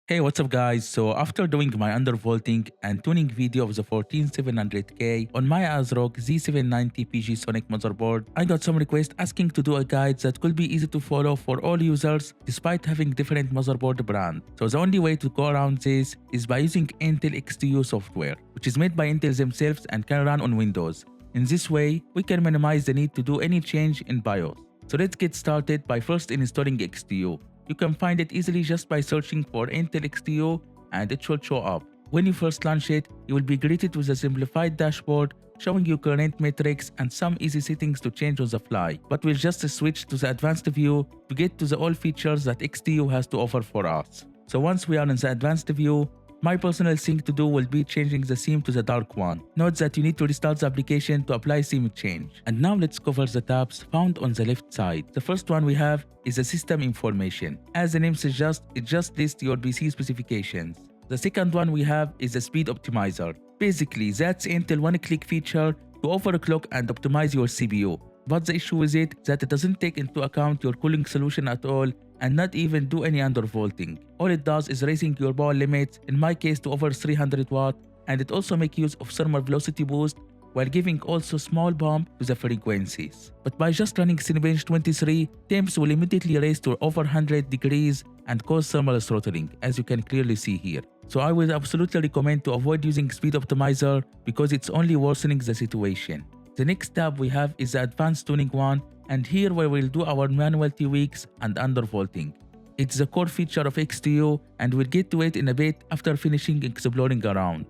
Hey, what's up guys? So after doing my undervolting and tuning video of the 14700k on my ASRock Z790PG Sonic motherboard, I got some requests asking to do a guide that could be easy to follow for all users despite having different motherboard brand. So the only way to go around this is by using Intel XTU software, which is made by Intel themselves and can run on Windows. In this way, we can minimize the need to do any change in BIOS. So let's get started by first installing XTU. You can find it easily just by searching for Intel XTU and it should show up. When you first launch it, you will be greeted with a simplified dashboard showing you current metrics and some easy settings to change on the fly. But we'll just switch to the advanced view to get to the all features that XTU has to offer for us. So once we are in the advanced view, my personal thing to do will be changing the theme to the dark one. Note that you need to restart the application to apply theme change. And now let's cover the tabs found on the left side. The first one we have is the system information. As the name suggests, it just lists your PC specifications. The second one we have is the speed optimizer. Basically, that's Intel one-click feature to overclock and optimize your CPU. But the issue with it is that it doesn't take into account your cooling solution at all and not even do any undervolting. All it does is raising your power limits, in my case to over 300 watt, and it also makes use of thermal velocity boost while giving also small bump to the frequencies. But by just running Cinebench 23, temps will immediately raise to over 100 degrees and cause thermal throttling, as you can clearly see here. So I would absolutely recommend to avoid using speed optimizer because it's only worsening the situation. The next tab we have is the advanced tuning one, and here where we'll do our manual tweaks and undervolting. It's the core feature of XTU and we'll get to it in a bit after finishing exploring around.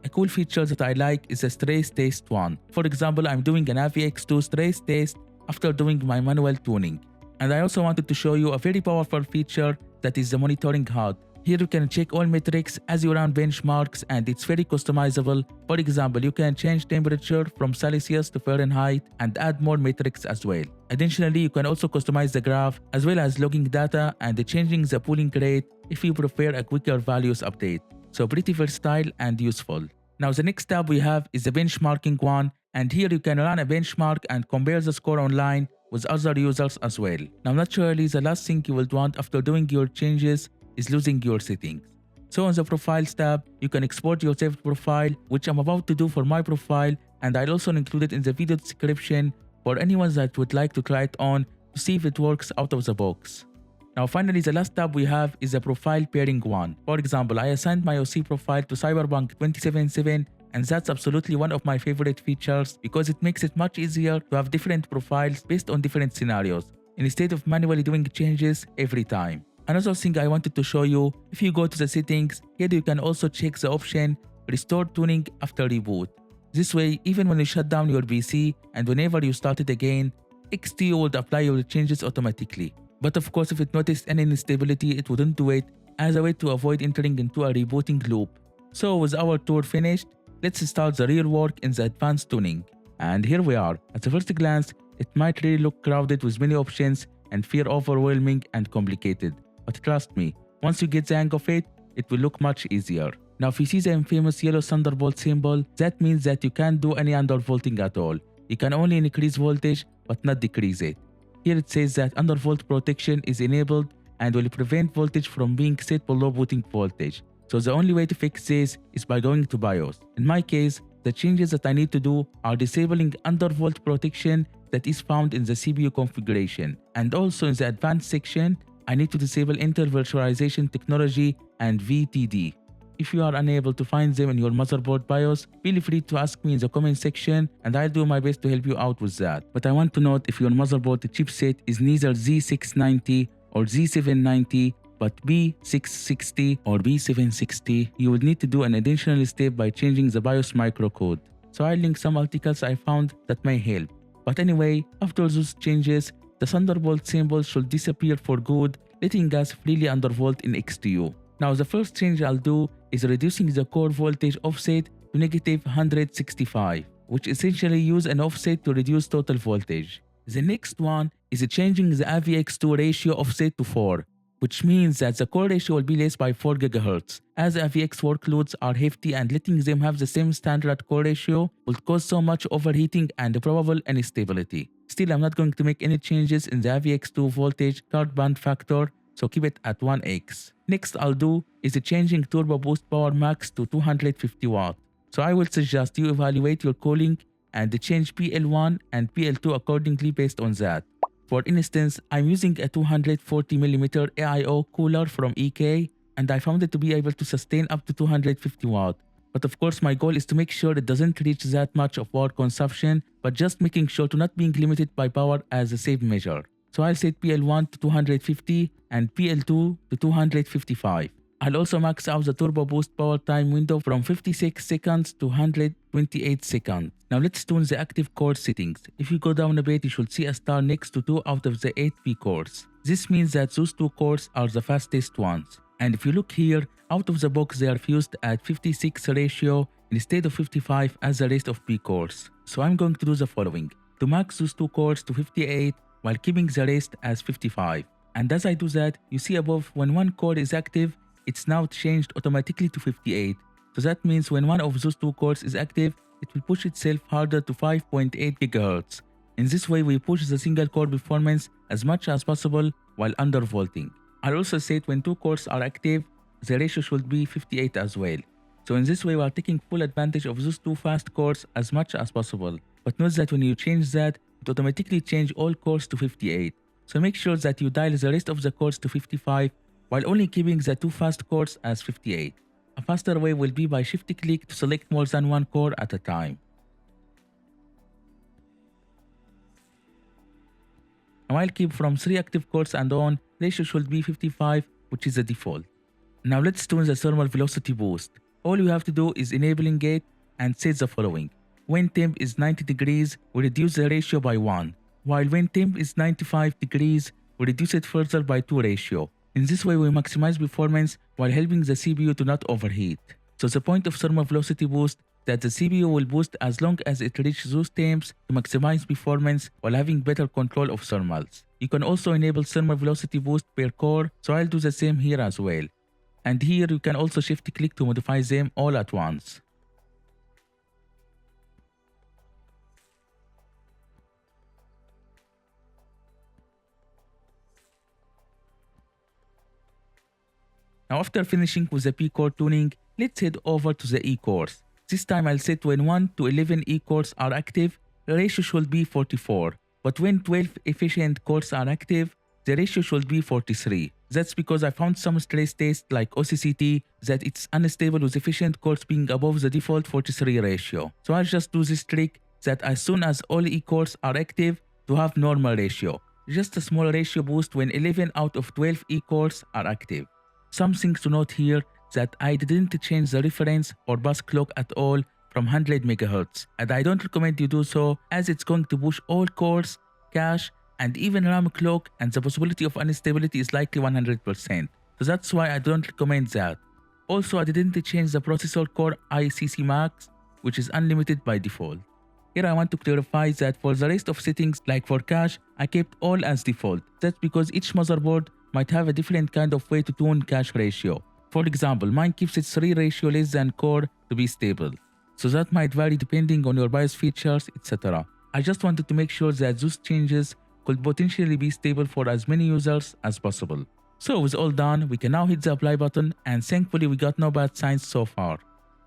A cool feature that I like is the stress test one. For example, I'm doing an AVX2 stress test after doing my manual tuning. And I also wanted to show you a very powerful feature that is the monitoring HUD. Here you can check all metrics as you run benchmarks and it's very customizable. For example, you can change temperature from Celsius to Fahrenheit and add more metrics as well. Additionally, you can also customize the graph as well as logging data and changing the pooling rate if you prefer a quicker values update. So pretty versatile and useful. Now the next tab we have is the benchmarking one, and here you can run a benchmark and compare the score online with other users as well. Now naturally the last thing you will want after doing your changes is losing your settings. So on the profiles tab, you can export your saved profile, which I'm about to do for my profile, and I'll also include it in the video description for anyone that would like to try it on to see if it works out of the box. Now finally the last tab we have is the profile pairing one. For example, I assigned my OC profile to Cyberpunk 2077 and that's absolutely one of my favorite features because it makes it much easier to have different profiles based on different scenarios instead of manually doing changes every time. Another thing I wanted to show you, if you go to the settings, here you can also check the option Restore Tuning After Reboot. This way, even when you shut down your PC and whenever you start it again, XTU would apply your changes automatically. But of course, if it noticed any instability, it wouldn't do it as a way to avoid entering into a rebooting loop. So with our tour finished, let's start the real work in the advanced tuning. And here we are. At the first glance, it might really look crowded with many options and feel overwhelming and complicated. But trust me, once you get the hang of it, it will look much easier. Now if you see the infamous yellow thunderbolt symbol, that means that you can't do any undervolting at all. You can only increase voltage but not decrease it. Here it says that undervolt protection is enabled and will prevent voltage from being set below booting voltage. So the only way to fix this is by going to BIOS. In my case, the changes that I need to do are disabling undervolt protection that is found in the CPU configuration. And also in the advanced section, I need to disable Intel virtualization technology and VTD. If you are unable to find them in your motherboard BIOS, feel free to ask me in the comment section and I'll do my best to help you out with that. But I want to note, if your motherboard chipset is neither Z690 or Z790 but B660 or B760, you will need to do an additional step by changing the BIOS microcode. So I'll link some articles I found that may help. But anyway, after those changes, the thunderbolt symbol should disappear for good, letting us freely undervolt in XTU. Now the first change I'll do is reducing the core voltage offset to negative 165, which essentially use an offset to reduce total voltage. The next one is changing the AVX2 ratio offset to 4, which means that the core ratio will be less by 4 GHz, as AVX workloads are hefty and letting them have the same standard core ratio will cause so much overheating and probable instability. Still, I'm not going to make any changes in the AVX2 voltage card band factor, so keep it at 1x. Next I'll do is changing turbo boost power max to 250 watt. So I will suggest you evaluate your cooling and change PL1 and PL2 accordingly based on that. For instance, I'm using a 240mm AIO cooler from EK and I found it to be able to sustain up to 250 watt. But of course my goal is to make sure it doesn't reach that much of power consumption, but just making sure to not being limited by power as a safe measure. So I'll set PL1 to 250 and PL2 to 255. I'll also max out the turbo boost power time window from 56 seconds to 128 seconds. Now let's tune the active core settings. If you go down a bit, you should see a star next to 2 out of the 8 P cores. This means that those 2 cores are the fastest ones. And if you look here, out of the box they are fused at 56 ratio instead of 55 as the rest of P cores. So I'm going to do the following. To max those 2 cores to 58 while keeping the rest as 55. And as I do that, you see above when one core is active, it's now changed automatically to 58. So that means when one of those 2 cores is active, it will push itself harder to 5.8 GHz. In this way, we push the single core performance as much as possible while undervolting. I'll also set when 2 cores are active, the ratio should be 58 as well. So in this way, we are taking full advantage of those 2 fast cores as much as possible. But note that when you change that, it automatically changes all cores to 58. So make sure that you dial the rest of the cores to 55 while only keeping the 2 fast cores as 58. A faster way will be by shift-click to select more than one core at a time. Now I'll keep from 3 active cores and on, ratio should be 55, which is the default. Now let's tune the thermal velocity boost. All you have to do is enabling it and set the following. When temp is 90 degrees, we reduce the ratio by 1, while when temp is 95 degrees, we reduce it further by 2 ratio. In this way, we maximize performance while helping the CPU to not overheat. So the point of thermal velocity boost that the CPU will boost as long as it reaches those temps to maximize performance while having better control of thermals. You can also enable thermal velocity boost per core, so I'll do the same here as well. And here you can also shift click to modify them all at once. Now after finishing with the P core tuning, let's head over to the E cores. This time I'll set when 1 to 11 E cores are active, the ratio should be 44. But when 12 efficient cores are active, the ratio should be 43. That's because I found some stress tests like OCCT that it's unstable with efficient cores being above the default 43 ratio. So I'll just do this trick that as soon as all E cores are active to have normal ratio. Just a small ratio boost when 11 out of 12 E cores are active. Something to note here that I didn't change the reference or bus clock at all from 100 MHz, and I don't recommend you do so as it's going to push all cores, cache, and even RAM clock, and the possibility of instability is likely 100%. So that's why I don't recommend that. Also, I didn't change the processor core ICC max, which is unlimited by default. Here I want to clarify that for the rest of settings like for cache, I kept all as default. That's because each motherboard might have a different kind of way to tune cache ratio. For example, mine keeps its 3 ratio less than core to be stable. So that might vary depending on your BIOS features, etc. I just wanted to make sure that those changes could potentially be stable for as many users as possible. So with all done, we can now hit the apply button, and thankfully we got no bad signs so far.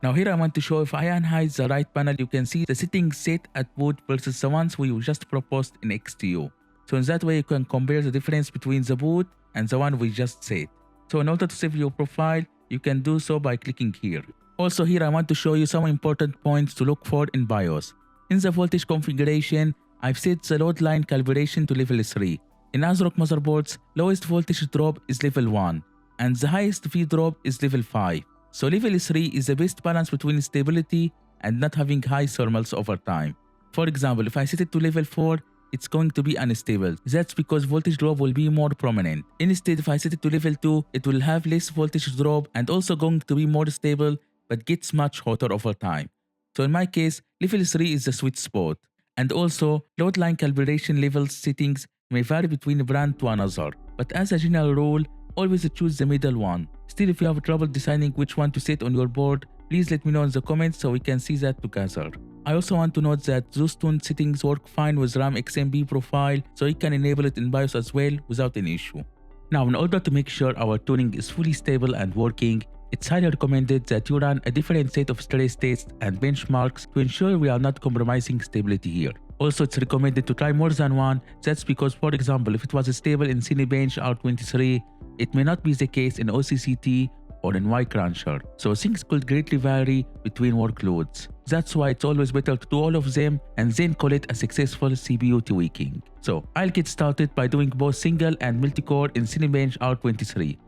Now here I want to show if I unhide the right panel, you can see the settings set at boot versus the ones we just proposed in XTU. So in that way you can compare the difference between the boot and the one we just set. So in order to save your profile, you can do so by clicking here. Also here I want to show you some important points to look for in BIOS. In the voltage configuration, I've set the load line calibration to level 3. In ASRock motherboards, lowest voltage drop is level 1 and the highest V drop is level 5. So level 3 is the best balance between stability and not having high thermals over time. For example, if I set it to level 4, it's going to be unstable. That's because voltage drop will be more prominent. Instead, if I set it to level 2, it will have less voltage drop and also going to be more stable but gets much hotter over time. So in my case, level 3 is the sweet spot. And also, load line calibration level settings may vary between brand to another. But as a general rule, always choose the middle one. Still, if you have trouble deciding which one to set on your board, please let me know in the comments so we can see that together. I also want to note that those tuned settings work fine with RAM XMB profile, so you can enable it in BIOS as well without any issue. Now, in order to make sure our tuning is fully stable and working, it's highly recommended that you run a different set of stress tests and benchmarks to ensure we are not compromising stability here. Also, it's recommended to try more than one. That's because, for example, if it was stable in Cinebench R23, it may not be the case in OCCT or in Ycruncher. So things could greatly vary between workloads. That's why it's always better to do all of them and then call it a successful CPU tweaking. So I'll get started by doing both single and multi-core in Cinebench R23.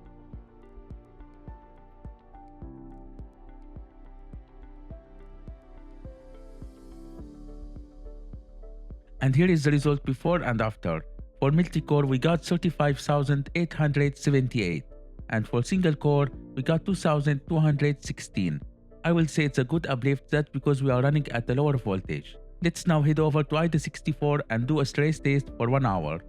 And here is the result before and after. For multi-core we got 35,878 and for single core we got 2,216. I will say it's a good uplift, that's because we are running at a lower voltage. Let's now head over to i7-64 and do a stress test for 1 hour.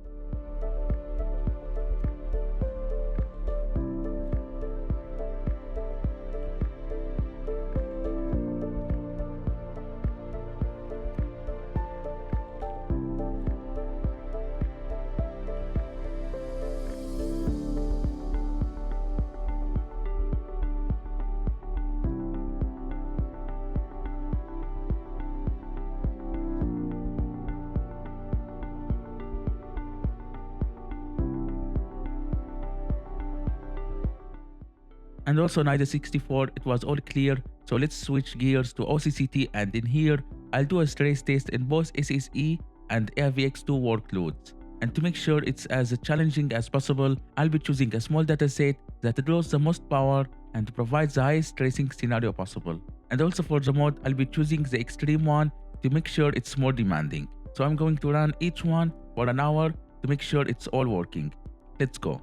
And also in i7-64 it was all clear, so let's switch gears to OCCT, and in here I'll do a stress test in both SSE and AVX2 workloads. And to make sure it's as challenging as possible, I'll be choosing a small dataset that draws the most power and provides the highest stressing scenario possible. And also for the mode, I'll be choosing the extreme one to make sure it's more demanding. So I'm going to run each one for an hour to make sure it's all working. Let's go.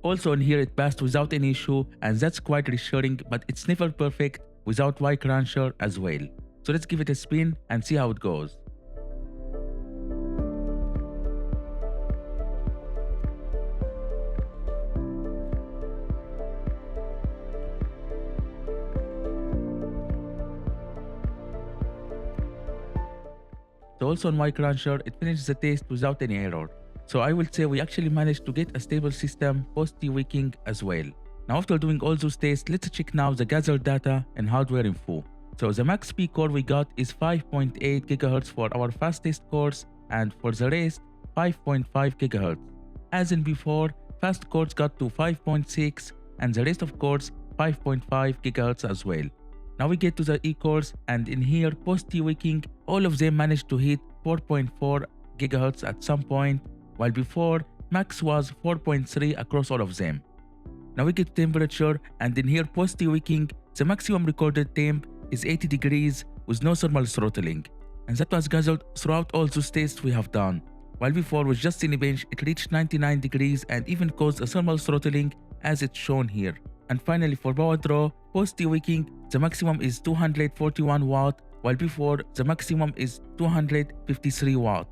Also in here it passed without any issue, and that's quite reassuring, but it's never perfect without Ycruncher as well. So let's give it a spin and see how it goes. So also on Ycruncher it finished the test without any error. So I will say we actually managed to get a stable system post-tweaking as well. Now after doing all those tests, let's check now the gathered data and hardware info. So the max peak core we got is 5.8 GHz for our fastest cores, and for the rest 5.5 GHz. As in before, fast cores got to 5.6 and the rest of cores 5.5 GHz as well. Now we get to the E-cores, and in here post-tweaking all of them managed to hit 4.4 GHz at some point, while before max was 4.3 across all of them. Now we get temperature, and in here post-tweaking the maximum recorded temp is 80 degrees with no thermal throttling, and that was gathered throughout all those tests we have done. While before with just Cinebench it reached 99 degrees and even caused a thermal throttling as it's shown here. And finally for power draw, post-tweaking the maximum is 241 watt, while before the maximum is 253 watt.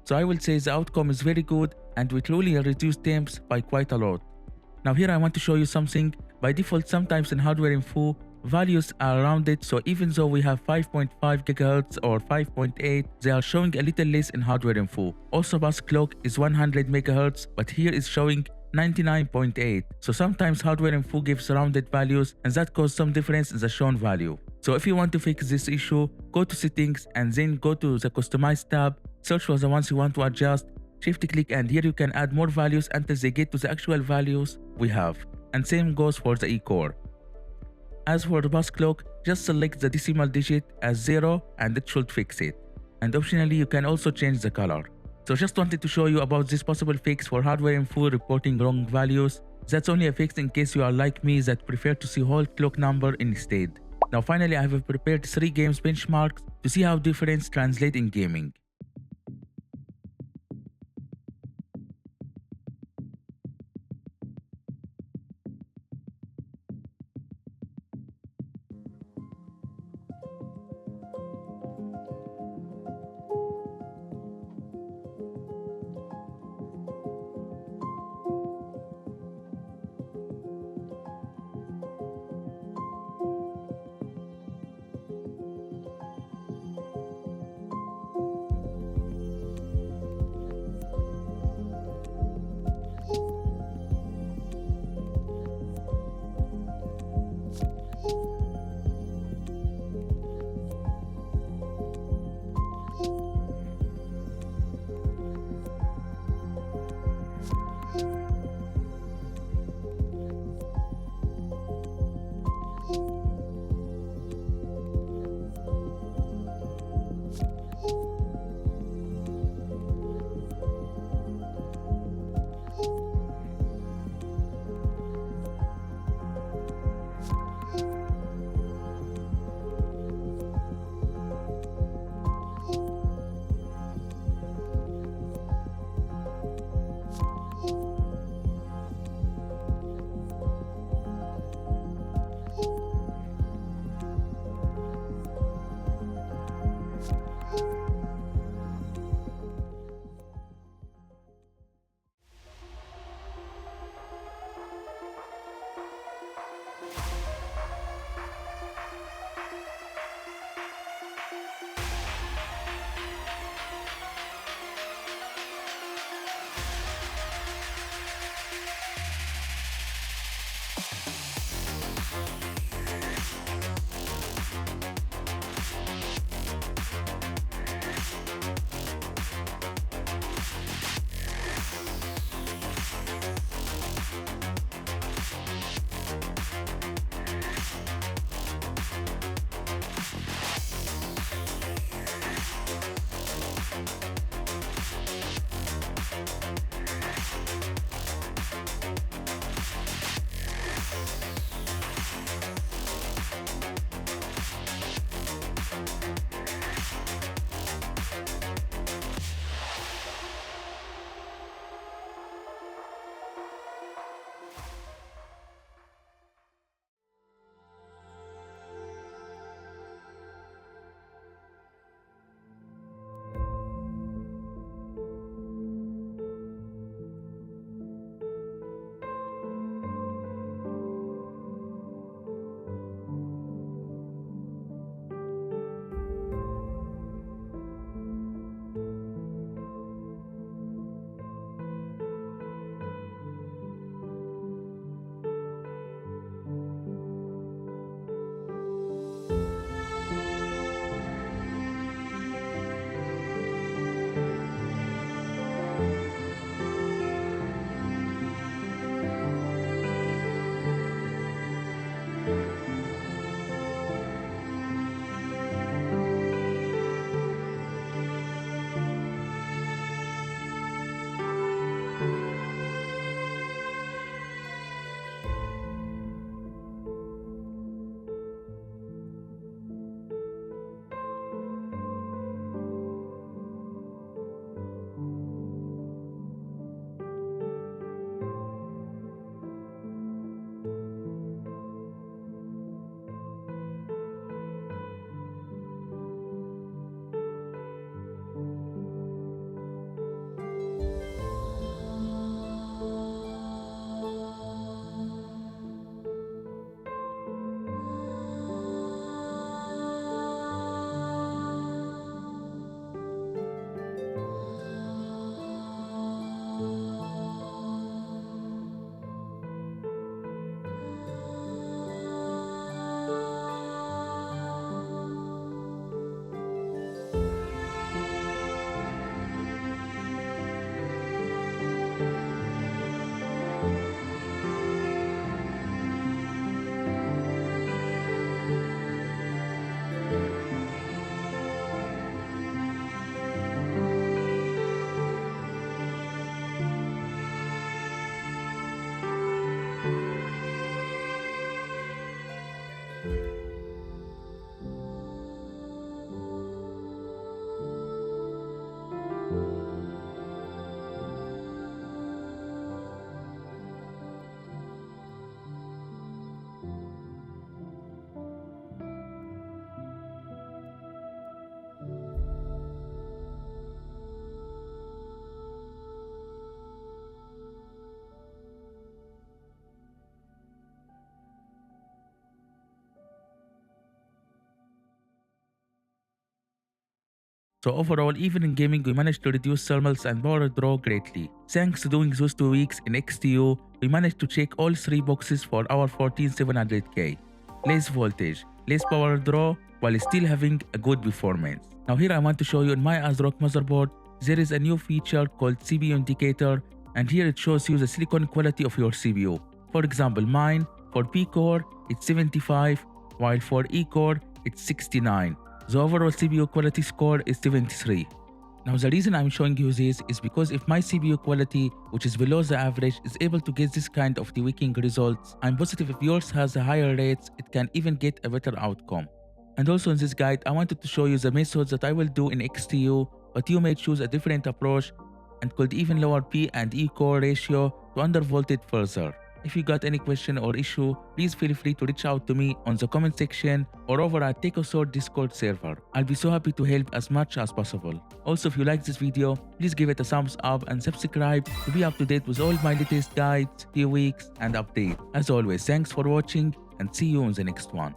So I will say the outcome is very good, and we truly reduced temps by quite a lot. Now here I want to show you something. By default sometimes in hardware info values are rounded, so even though we have 5.5 GHz or 5.8, they are showing a little less in hardware info. Also bus clock is 100 MHz, but here is showing 99.8. So sometimes hardware info gives rounded values, and that causes some difference in the shown value. So if you want to fix this issue, go to settings and then go to the customize tab, search for the ones you want to adjust, shift click, and here you can add more values until they get to the actual values we have. And same goes for the E-core. As for the bus clock, just select the decimal digit as 0 and it should fix it. And optionally you can also change the color. So just wanted to show you about this possible fix for hardware info reporting wrong values. That's only a fix in case you are like me that prefer to see whole clock number instead. Now finally, I have prepared 3 games benchmarks to see how difference translate in gaming. So overall, even in gaming, we managed to reduce thermals and power draw greatly. Thanks to doing those 2 weeks in XTU, we managed to check all 3 boxes for our 14700K. Less voltage, less power draw, while still having a good performance. Now here I want to show you in my ASRock motherboard, there is a new feature called CPU indicator, and here it shows you the silicon quality of your CPU. For example, mine, for P core, it's 75, while for E core, it's 69. The overall CPU quality score is 73. Now the reason I'm showing you this is because if my CPU quality, which is below the average, is able to get this kind of tweaking results, I'm positive if yours has a higher rates, it can even get a better outcome. And also in this guide, I wanted to show you the methods that I will do in XTU, but you may choose a different approach and could even lower P and E core ratio to undervolt it further. If you got any question or issue, please feel free to reach out to me on the comment section or over at TechOSword Discord server. I'll be so happy to help as much as possible. Also, if you like this video, please give it a thumbs up and subscribe to be up to date with all my latest guides, tweaks, and updates. As always, thanks for watching and see you in the next one.